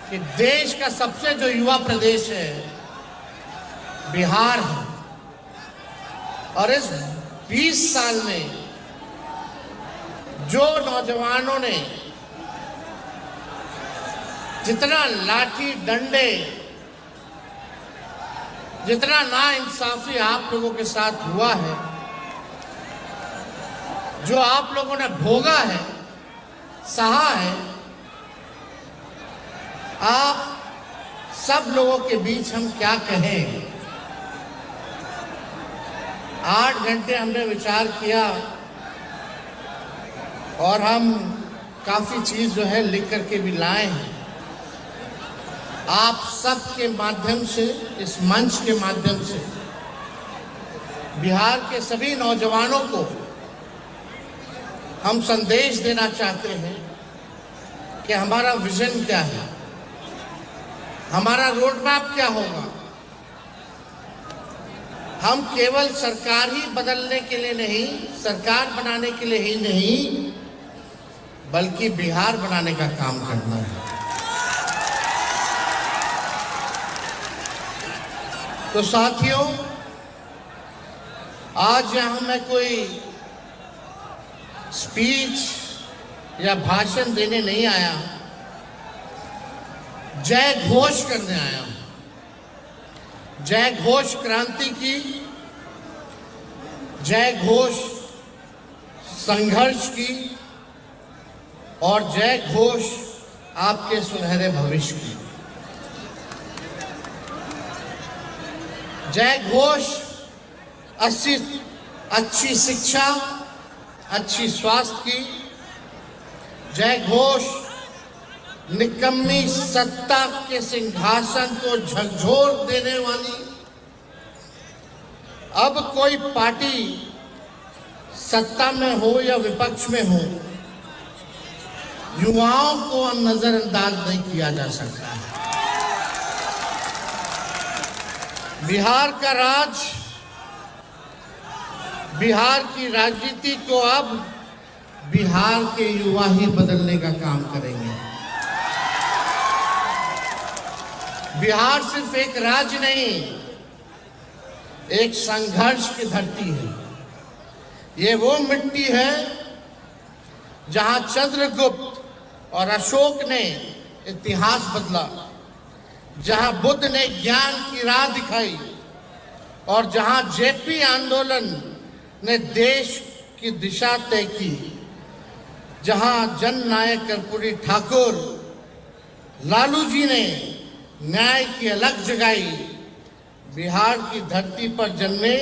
कि देश का सबसे जो युवा प्रदेश है बिहार है, और इस 20 साल में जो नौजवानों ने जितना लाठी डंडे, जितना नाइंसाफी आप लोगों के साथ हुआ है, जो आप लोगों ने भोगा है, सहा है, आप सब लोगों के बीच हम क्या कहें। 8 घंटे हमने विचार किया और हम काफी चीज जो है लिख करके भी लाए हैं। आप सब के माध्यम से, इस मंच के माध्यम से बिहार के सभी नौजवानों को हम संदेश देना चाहते हैं कि हमारा विजन क्या है, हमारा रोड मैप क्या होगा। हम केवल सरकार ही बदलने के लिए नहीं, सरकार बनाने के लिए ही नहीं, बल्कि बिहार बनाने का काम करना है। तो साथियों, आज यहां मैं कोई स्पीच या भाषण देने नहीं आया, जय घोष करने आया हूं। जय घोष क्रांति की, जय घोष संघर्ष की, और जय घोष आपके सुनहरे भविष्य की। जय घोष अच्छी शिक्षा, अच्छी स्वास्थ्य की। जय घोष निकम्मी सत्ता के सिंहासन को झकझोर देने वाली। अब कोई पार्टी सत्ता में हो या विपक्ष में हो, युवाओं को नजरअंदाज नहीं किया जा सकता है। बिहार का राज, बिहार की राजनीति को अब बिहार के युवा ही बदलने का काम करेंगे। बिहार सिर्फ एक राज्य नहीं, एक संघर्ष की धरती है। ये वो मिट्टी है जहां चंद्रगुप्त और अशोक ने इतिहास बदला, जहां बुद्ध ने ज्ञान की राह दिखाई, और जहां जेपी आंदोलन ने देश की दिशा तय की, जहां जननायक कर्पूरी ठाकुर, लालू जी ने न्याय की अलग जगाई। बिहार की धरती पर जन्मे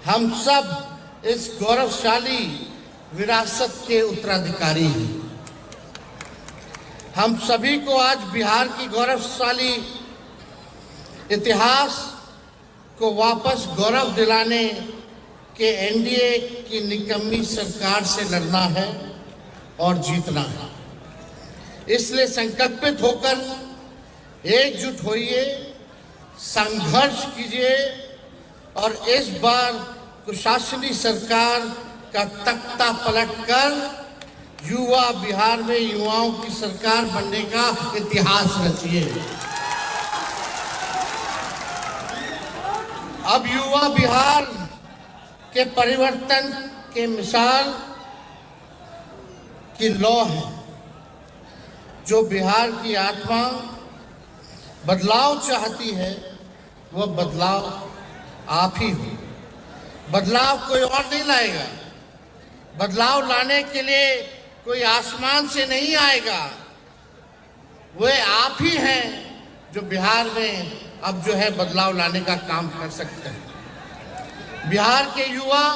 हम सब इस गौरवशाली विरासत के उत्तराधिकारी हैं। हम सभी को आज बिहार की गौरवशाली इतिहास को वापस गौरव दिलाने के एनडीए की निकम्मी सरकार से लड़ना है और जीतना है। इसलिए संकल्पित होकर एकजुट होइए, संघर्ष कीजिए, और इस बार कुशासनी सरकार का तख्ता पलटकर युवा बिहार में युवाओं की सरकार बनने का इतिहास रचिए। अब युवा बिहार के परिवर्तन के मिसाल की लौ है। जो बिहार की आत्मा बदलाव चाहती है, वह बदलाव आप ही हो। बदलाव कोई और नहीं लाएगा। बदलाव लाने के लिए कोई आसमान से नहीं आएगा। वे आप ही हैं जो बिहार में अब जो है बदलाव लाने का काम कर सकते हैं। बिहार के युवा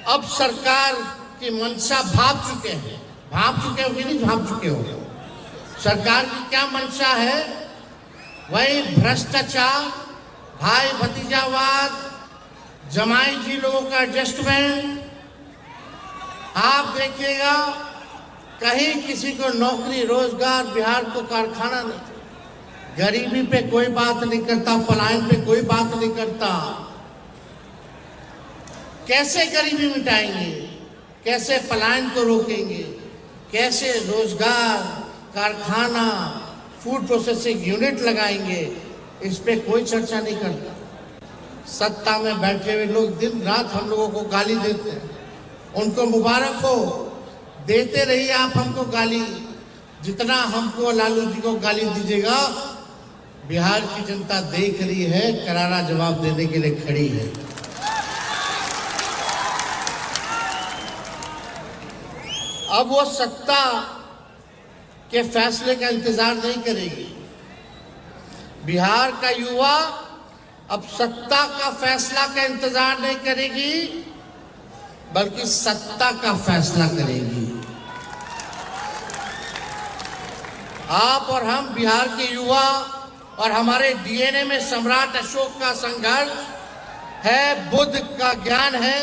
अब सरकार की मंशा भाप चुके हैं। भाप चुके हो कि नहीं भाप चुके हो? सरकार की क्या मंशा है? वही भ्रष्टाचार, भाई भतीजावाद, जमाई जी लोगों का एडजस्टमेंट। आप देखिएगा कहीं किसी को नौकरी रोजगार, बिहार को कारखाना नहीं। गरीबी पे कोई बात नहीं करता, पलायन पे कोई बात नहीं करता। कैसे गरीबी मिटाएंगे, कैसे पलायन को रोकेंगे, कैसे रोजगार, कारखाना, फूड प्रोसेसिंग यूनिट लगाएंगे, इस पे कोई चर्चा नहीं करता। सत्ता में बैठे हुए लोग दिन रात हम लोगों को गाली देते हैं। उनको मुबारक हो, देते रहिए आप हमको गाली। जितना हमको लालू जी को गाली दीजिएगा, बिहार की जनता देख रही है, करारा जवाब देने के लिए खड़ी है। अब वो सत्ता के फैसले का इंतजार नहीं करेगी। बिहार का युवा अब सत्ता का फैसला का इंतजार नहीं करेगी, बल्कि सत्ता का फैसला करेगी। आप और हम बिहार के युवा और हमारे डीएनए में सम्राट अशोक का संघर्ष है, बुद्ध का ज्ञान है,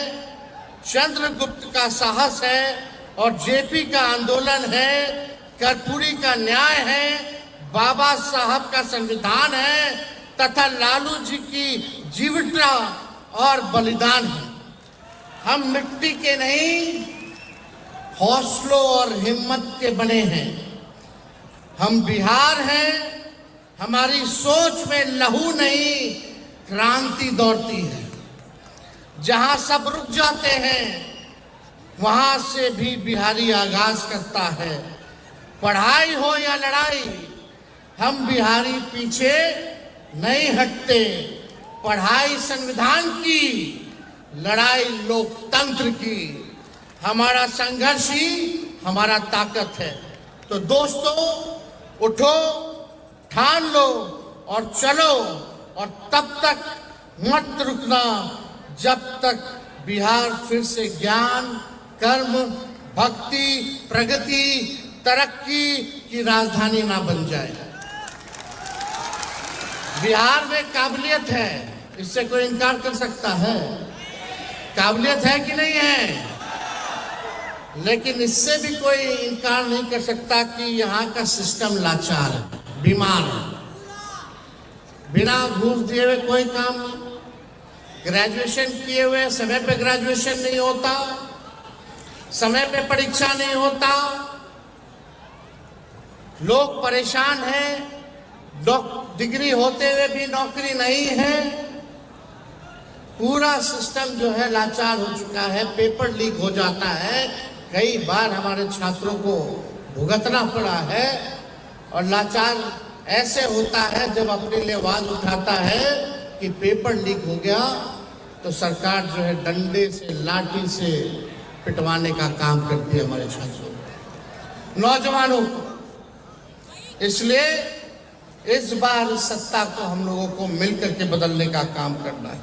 चंद्रगुप्त का साहस है और जेपी का आंदोलन है, कर्पूरी का न्याय है, बाबा साहब का संविधान है तथा लालू जी की जीवटता और बलिदान है। हम मिट्टी के नहीं, हौसलों और हिम्मत के बने हैं। हम बिहार हैं, हमारी सोच में लहू नहीं, क्रांति दौड़ती है। जहां सब रुक जाते हैं, वहां से भी बिहारी आगाज करता है। पढ़ाई हो या लड़ाई, हम बिहारी पीछे नहीं हटते। पढ़ाई संविधान की, लड़ाई लोकतंत्र की। हमारा संघर्ष ही हमारा ताकत है। तो दोस्तों, उठो, ठान लो और चलो, और तब तक मत रुकना जब तक बिहार फिर से ज्ञान, कर्म, भक्ति, प्रगति, तरक्की की राजधानी ना बन जाए। बिहार में काबिलियत है, इससे कोई इनकार कर सकता है? काबिलियत है कि नहीं है? लेकिन इससे भी कोई इनकार नहीं कर सकता कि यहाँ का सिस्टम लाचार है, बीमार है। बिना घूस दिए हुए कोई काम नहीं। ग्रेजुएशन किए हुए समय पे ग्रेजुएशन नहीं होता, समय पे परीक्षा नहीं होता, लोग परेशान हैं। डिग्री होते हुए भी नौकरी नहीं है। पूरा सिस्टम जो है लाचार हो चुका है। पेपर लीक हो जाता है, कई बार हमारे छात्रों को भुगतना पड़ा है। और लाचार ऐसे होता है जब अपने लिए आवाज उठाता है कि पेपर लीक हो गया, तो सरकार जो है डंडे से, लाठी से पिटवाने का काम करती है हमारे छात्रों को, नौजवानों को। इसलिए इस बार सत्ता को हम लोगों को मिलकर के बदलने का काम करना है।